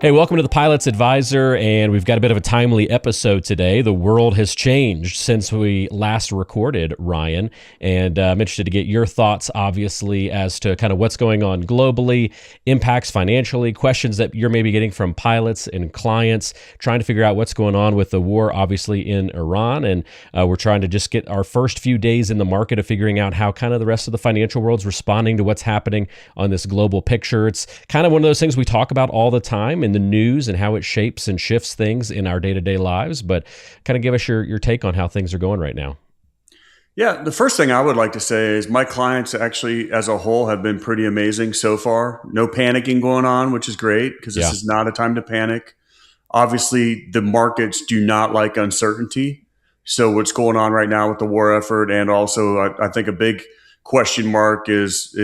Hey, welcome to the Pilot's Advisor, and we've got a bit of a timely episode today. The world has changed since we last recorded, Ryan, and I'm interested to get your thoughts, obviously, as to kind of what's going on globally, impacts financially, questions that you're maybe getting from pilots and clients, trying to figure out what's going on with the war, obviously, in Iran, and we're trying to just get our first few days in the market of figuring out how kind of the rest of the financial world's responding to what's happening on this global picture. It's kind of one of those things we talk about all the time in the news and how it shapes and shifts things in our day-to-day lives, but kind of give us your take on how things are going right now. Yeah, the first thing I would like to say is my clients actually, as a whole, have been pretty amazing so far. No panicking going on, which is great because this Yeah. is not a time to panic. Obviously, the markets do not like uncertainty. So, what's going on right now with the war effort, and also I think a big question mark is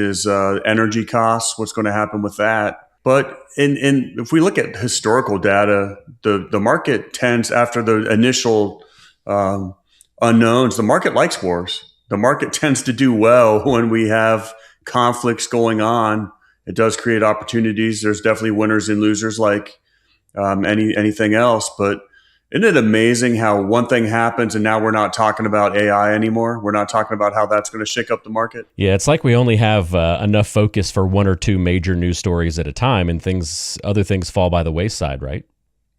energy costs. What's going to happen with that? But if we look at historical data, the market tends after the initial unknowns. The market likes wars. The market tends to do well when we have conflicts going on. It does create opportunities. There's definitely winners and losers, like anything else. But isn't it amazing how one thing happens and now we're not talking about AI anymore? We're not talking about how that's going to shake up the market. Yeah, it's like we only have enough focus for one or two major news stories at a time, and other things fall by the wayside, right?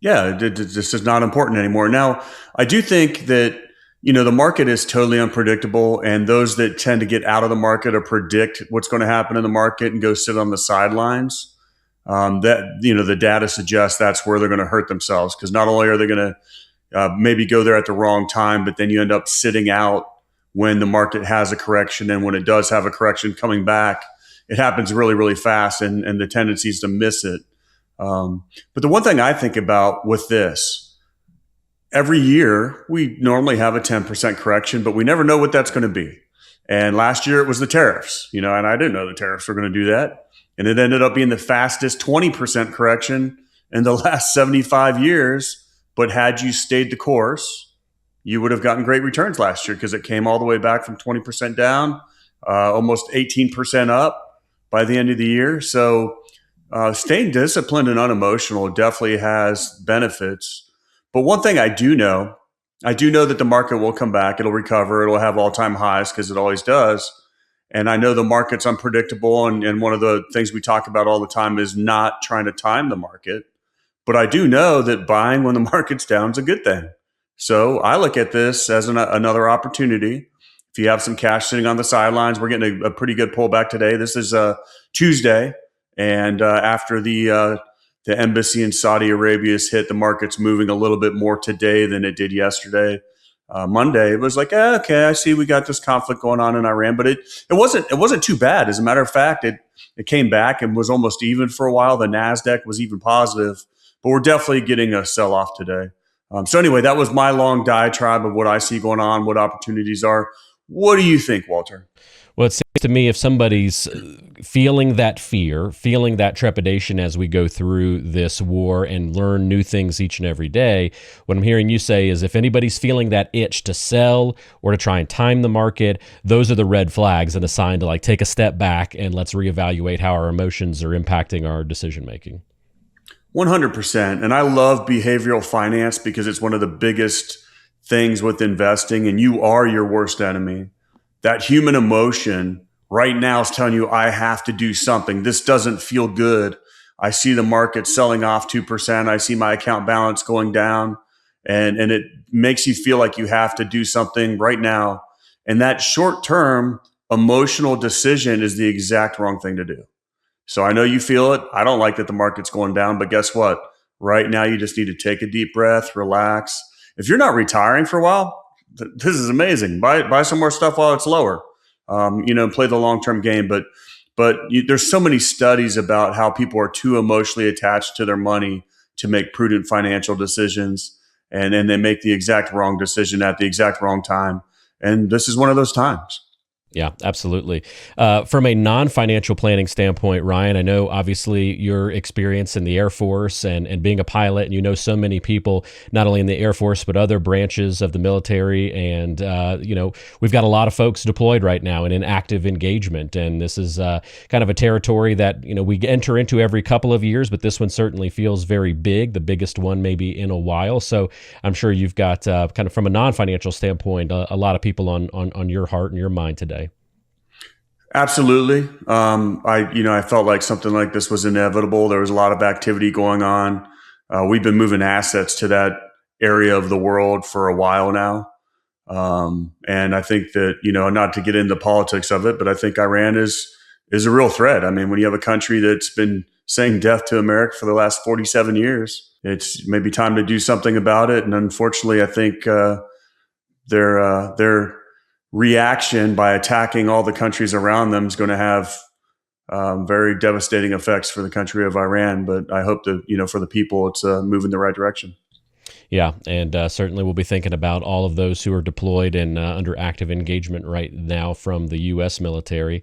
Yeah, this is not important anymore. Now, I do think that the market is totally unpredictable, and those that tend to get out of the market or predict what's going to happen in the market and go sit on the sidelines, the data suggests that's where they're going to hurt themselves, because not only are they going to maybe go there at the wrong time, but then you end up sitting out when the market has a correction, and when it does have a correction coming back, it happens really, really fast, and the tendency is to miss it. But the one thing I think about with this, every year we normally have a 10% correction, but we never know what that's going to be. And last year it was the tariffs, and I didn't know the tariffs were going to do that. And it ended up being the fastest 20% correction in the last 75 years. But had you stayed the course, you would have gotten great returns last year, because it came all the way back from 20% down, almost 18% up by the end of the year. So staying disciplined and unemotional definitely has benefits. But one thing I do know that the market will come back. It'll recover. It'll have all-time highs, because it always does. And I know the market's unpredictable. And one of the things we talk about all the time is not trying to time the market. But I do know that buying when the market's down is a good thing. So I look at this as another opportunity. If you have some cash sitting on the sidelines, we're getting a pretty good pullback today. This is Tuesday. And after the embassy in Saudi Arabia has hit, the market's moving a little bit more today than it did yesterday. Monday, it was like, okay, I see we got this conflict going on in Iran, but it wasn't too bad. As a matter of fact, it came back and was almost even for a while. The NASDAQ was even positive, but we're definitely getting a sell-off today. So anyway, that was my long diatribe of what I see going on, what opportunities are. What do you think, Walter? Well, it seems to me if somebody's feeling that fear, feeling that trepidation as we go through this war and learn new things each and every day, what I'm hearing you say is if anybody's feeling that itch to sell or to try and time the market, those are the red flags and a sign to take a step back and let's reevaluate how our emotions are impacting our decision making. 100%. And I love behavioral finance because it's one of the biggest things with investing, and you are your worst enemy. That human emotion right now is telling you, I have to do something. This doesn't feel good. I see the market selling off 2%. I see my account balance going down, and it makes you feel like you have to do something right now. And that short-term emotional decision is the exact wrong thing to do. So I know you feel it. I don't like that the market's going down, but guess what? Right now, you just need to take a deep breath, relax. If you're not retiring for a while, this is amazing. Buy some more stuff while it's lower. Play the long-term game. But there's so many studies about how people are too emotionally attached to their money to make prudent financial decisions, and then they make the exact wrong decision at the exact wrong time. And this is one of those times. Yeah, absolutely. From a non-financial planning standpoint, Ryan, I know obviously your experience in the Air Force and being a pilot, and you know so many people, not only in the Air Force, but other branches of the military. And, we've got a lot of folks deployed right now and in active engagement. And this is kind of a territory that, we enter into every couple of years, but this one certainly feels very big, the biggest one maybe in a while. So I'm sure you've got kind of from a non-financial standpoint, a lot of people on your heart and your mind today. Absolutely. I felt like something like this was inevitable. There was a lot of activity going on. We've been moving assets to that area of the world for a while now. And I think that, not to get into politics of it, but I think Iran is a real threat. I mean, when you have a country that's been saying death to America for the last 47 years, it's maybe time to do something about it. And unfortunately, I think their reaction by attacking all the countries around them is going to have very devastating effects for the country of Iran. But I hope that, for the people, it's a move in the right direction. Yeah, and certainly we'll be thinking about all of those who are deployed and under active engagement right now from the U.S. military.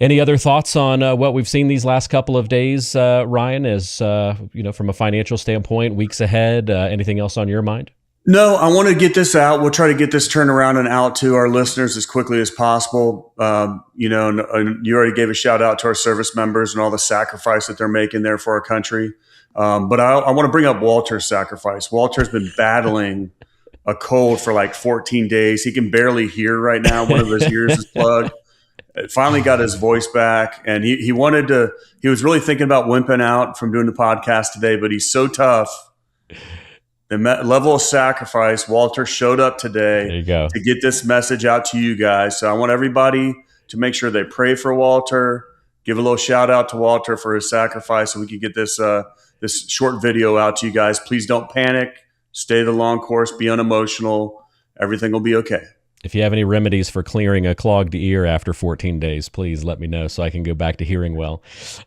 Any other thoughts on what we've seen these last couple of days, Ryan, as from a financial standpoint, weeks ahead? Anything else on your mind? No, I want to get this out. We'll try to get this turned around and out to our listeners as quickly as possible. And you already gave a shout out to our service members and all the sacrifice that they're making there for our country. But I want to bring up Walter's sacrifice. Walter's been battling a cold for like 14 days. He can barely hear right now. One of his ears is plugged. Finally got his voice back, and he was really thinking about wimping out from doing the podcast today, but he's so tough. The level of sacrifice, Walter showed up today to get this message out to you guys. So I want everybody to make sure they pray for Walter, give a little shout out to Walter for his sacrifice, so we can get this short video out to you guys. Please don't panic. Stay the long course. Be unemotional. Everything will be okay. If you have any remedies for clearing a clogged ear after 14 days, please let me know so I can go back to hearing well.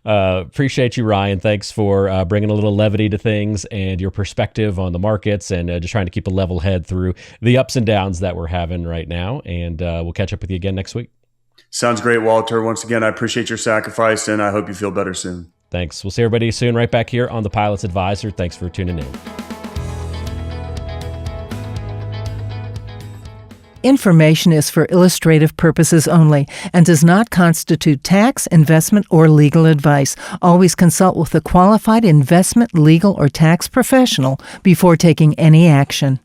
Appreciate you, Ryan. Thanks for bringing a little levity to things and your perspective on the markets and just trying to keep a level head through the ups and downs that we're having right now. And we'll catch up with you again next week. Sounds great, Walter. Once again, I appreciate your sacrifice, and I hope you feel better soon. Thanks. We'll see everybody soon right back here on The Pilot's Advisor. Thanks for tuning in. Information is for illustrative purposes only and does not constitute tax, investment, or legal advice. Always consult with a qualified investment, legal, or tax professional before taking any action.